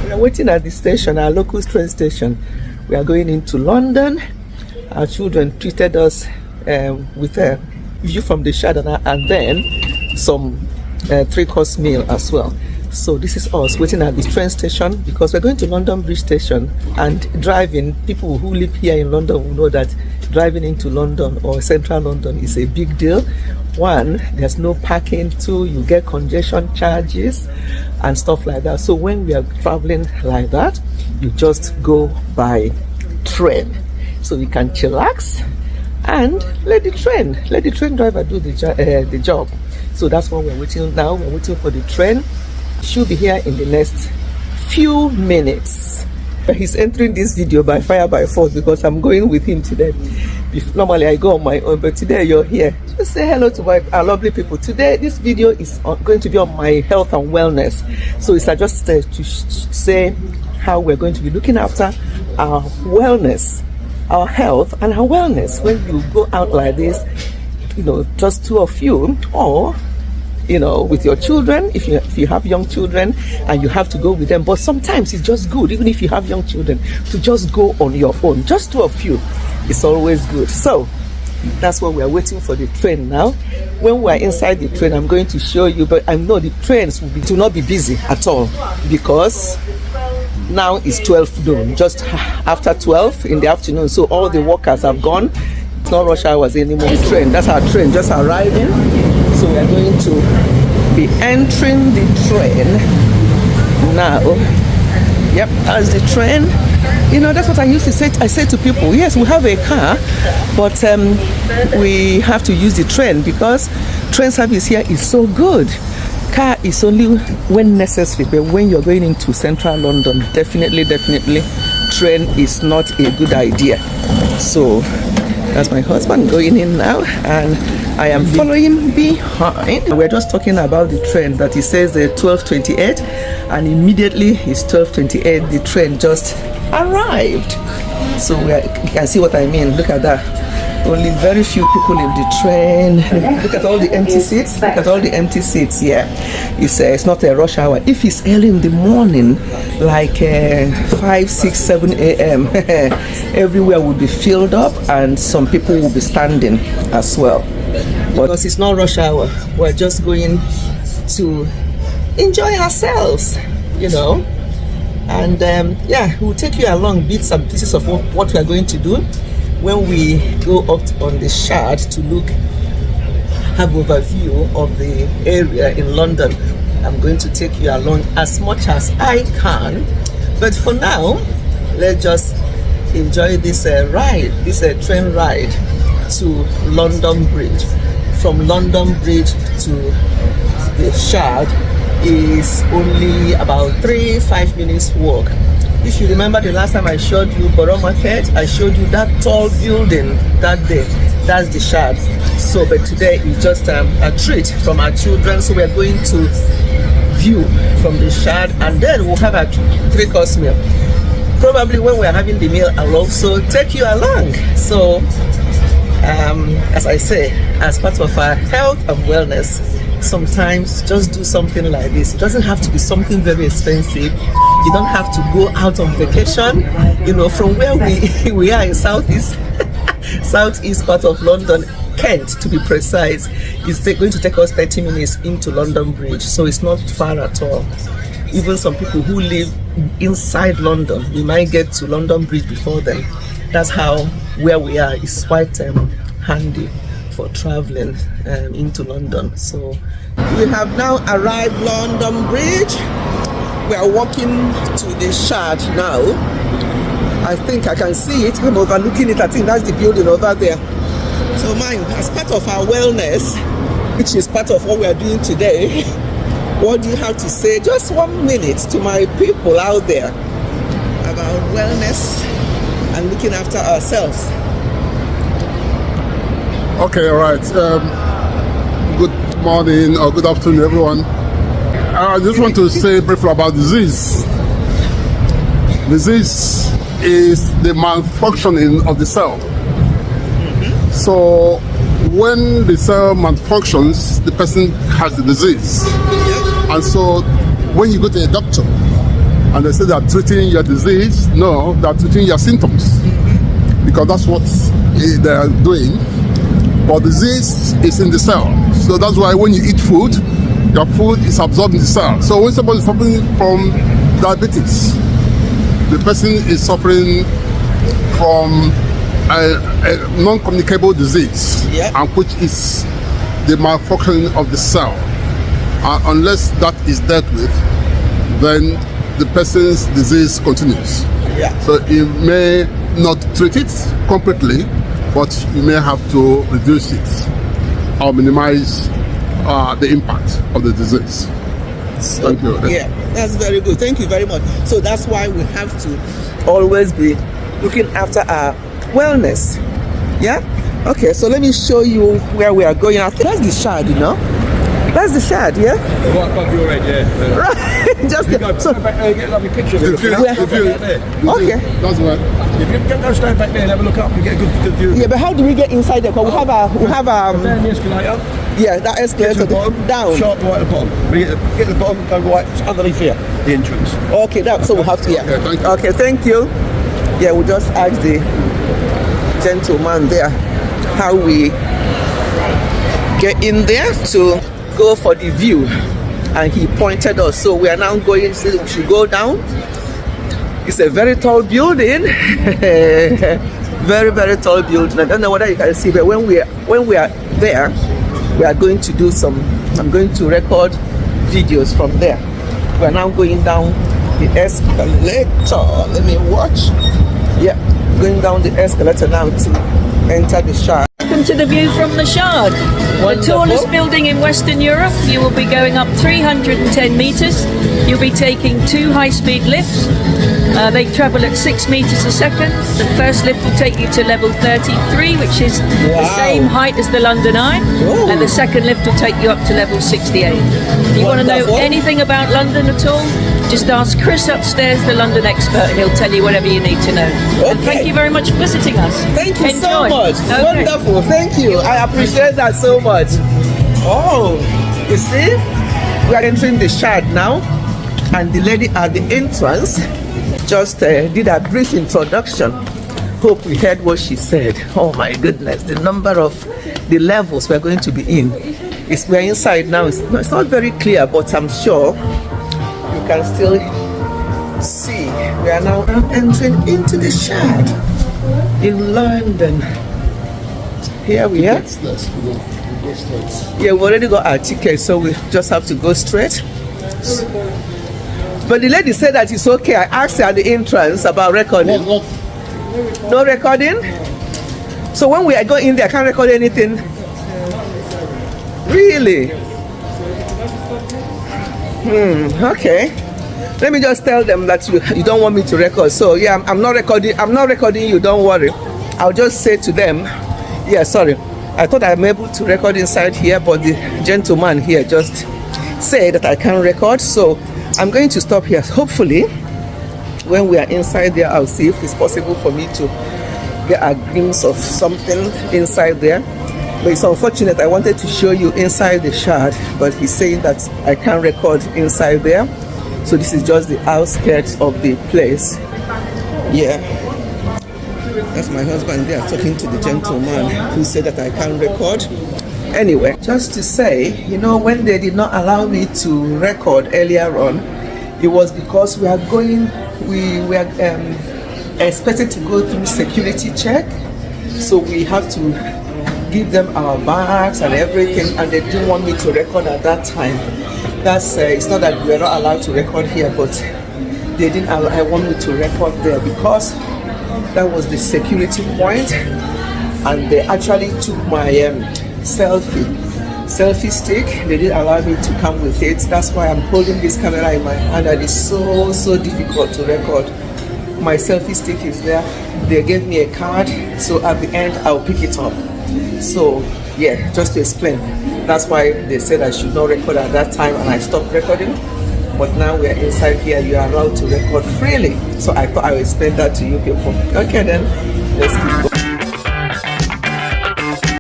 We are waiting at the station, our local train station. We are going into London. Our children treated us with a view from the Shard and then some 3-course meal as well. So this is us waiting at the train station because we're going to London Bridge station, and driving, people who live here in London will know that driving into London or central London is a big deal. One, there's no parking. Two, you get congestion charges and stuff like that. So when we are traveling like that, you just go by train, so you can chillax and let the train driver do the job. So that's what we're waiting now. We're waiting for the train. Should be here in the next few minutes. He's entering this video by fire by force because I'm going with him today. Normally I go on my own, but today you're here. Just say hello to our lovely people. Today this video is going to be on my health and wellness. So it's just to say how we're going to be looking after our wellness, our health and our wellness when you go out like this, just two of you, or with your children, if you have young children and you have to go with them. But sometimes it's just good, even if you have young children, to just go on your own. Just two of you, it's always good. So that's what we're waiting for the train now. When we're inside the train, I'm going to show you, but I know the trains will not be busy at all because now it's 12 noon, just after 12 in the afternoon. So all the workers have gone. It's not rush hours anymore. The train, that's our train just arriving. So we are going to be entering the train now. Yep, that's the train. That's what I used to say. I say to people, yes, we have a car, but we have to use the train because train service here is so good. Car is only when necessary, but when you're going into central London, definitely, train is not a good idea. So that's my husband going in now, and I am following behind. We're just talking about the train that it says 12:28, and immediately it's 12:28. The train just arrived. So you can see what I mean. Look at that. Only very few people in the train. Look at all the empty seats. Look at all the empty seats here. It's not a rush hour. If it's early in the morning, like 5, 6, 7 a.m., everywhere will be filled up, and some people will be standing as well. Because it's not rush hour, we're just going to enjoy ourselves, and we'll take you along bits and pieces of what we are going to do when we go up on the Shard to have overview of the area in London. I'm going to take you along as much as I can, but for now let's just enjoy this train ride to London Bridge. From London Bridge to the Shard is only about 3-5 minutes walk. If you remember the last time I showed you Borough Market, I showed you that tall building that day. That's the Shard. So but today is just a treat from our children. So we're going to view from the Shard, and then we'll have a 3-course meal. Probably when we're having the meal, I'll also take you along. So as I say, as part of our health and wellness, sometimes just do something like this. It doesn't have to be something very expensive. You don't have to go out on vacation. From where we are in southeast part of London, Kent to be precise, it's going to take us 30 minutes into London Bridge. So it's not far at all. Even some people who live inside London, we might get to London Bridge before them. That's how where we are is quite handy for traveling into London. So we have now arrived London Bridge. We are walking to the Shard now. I think I can see it. I'm overlooking it. I think that's the building over there. So as part of our wellness, which is part of what we are doing today, what do you have to say? Just 1 minute to my people out there about wellness and looking after ourselves. Okay, all right. Good morning or good afternoon, everyone. I just want to say briefly about disease. Disease is the malfunctioning of the cell. So when the cell malfunctions, the person has the disease. And so when you go to a doctor, and they say they're treating your disease. No, they're treating your symptoms, because that's what they're doing. But disease is in the cell, so that's why when you eat food, your food is absorbed in the cell. So when somebody is suffering from diabetes, the person is suffering from a non-communicable disease, and which is the malfunction of the cell. Unless that is dealt with, then the person's disease continues. So you may not treat it completely, but you may have to reduce it or minimize the impact of the disease. So, thank you. Yeah, that's very good. Thank you very much. So that's why we have to always be looking after our wellness. Yeah? Okay, so let me show you where we are going. I think that's the shard, you know? That's the shard, yeah? Right above your head, yeah. Right. Just so back there, get a lovely picture of it. Okay. That's right. If you go stand back there and have a look up and get a good view. Yeah, but how do we get inside there? Because we have down the escalator. Yeah, that escalator Get to the bottom, down. Sharp right at the bottom. We get to the bottom, go right underneath here, the entrance. Okay, so we'll have to, yeah. Okay, thank you. Yeah, we just asked the gentleman there how we get in there to go for the view, and he pointed us. So we are now going, so we should go down. It's a very tall building. Very, very tall building. I don't know whether you can see, but when we are there, we are going to do I'm going to record videos from there. We are now going down the escalator. Let me watch. Yeah, going down the escalator now to enter the shard. Welcome to the view from the Shard, the tallest building in Western Europe. You will be going up 310 metres. You'll be taking 2 high-speed lifts. They travel at 6 metres a second. The first lift will take you to level 33, which is the same height as the London Eye. Ooh. And the second lift will take you up to level 68. If you want to know anything about London at all, just ask Chris upstairs, the London expert. He'll tell you whatever you need to know. And thank you very much for visiting us. Thank you Enjoy. so much. Okay. Wonderful. Thank you. I appreciate that so much. Oh, you see, we are entering the shard now, and the lady at the entrance just did a brief introduction. Hope we heard what she said. Oh my goodness, the number of the levels we're going to be in. We're inside now. It's not very clear, but I'm sure you can still see. We are now entering into the shard in London. Here we are. Yeah, we already got our ticket, so we just have to go straight. But the lady said that it's okay. I asked her at the entrance about recording. No recording? So when we are going in there, I can't record anything? Really? Okay. Let me just tell them that you don't want me to record. So yeah, I'm not recording you, don't worry. I'll just say to them, yeah, sorry. I thought I'm able to record inside here, but the gentleman here just said that I can't record. So I'm going to stop here. Hopefully, when we are inside there, I'll see if it's possible for me to get a glimpse of something inside there. But it's unfortunate. I wanted to show you inside the shard, but he's saying that I can't record inside there. So this is just the outskirts of the place. Yeah. That's my husband there talking to the gentleman who said that I can't record. Anyway, just to say, you know, when they did not allow me to record earlier on, it was because we were expected to go through security check. So we have to give them our bags and everything, and they didn't want me to record at that time. That's it's not that we're not allowed to record here, but they didn't want me to record there because that was the security point, and they actually took my selfie stick. They didn't allow me to come with it. That's why I'm holding this camera in my hand, and it's so difficult to record. My selfie stick is there. They gave me a card, so at the end I'll pick it up. So yeah, just to explain, that's why they said I should not record at that time, and I stopped recording. But now we are inside here, you are allowed to record freely. So I thought I would explain that to you people. Okay then, let's keep going.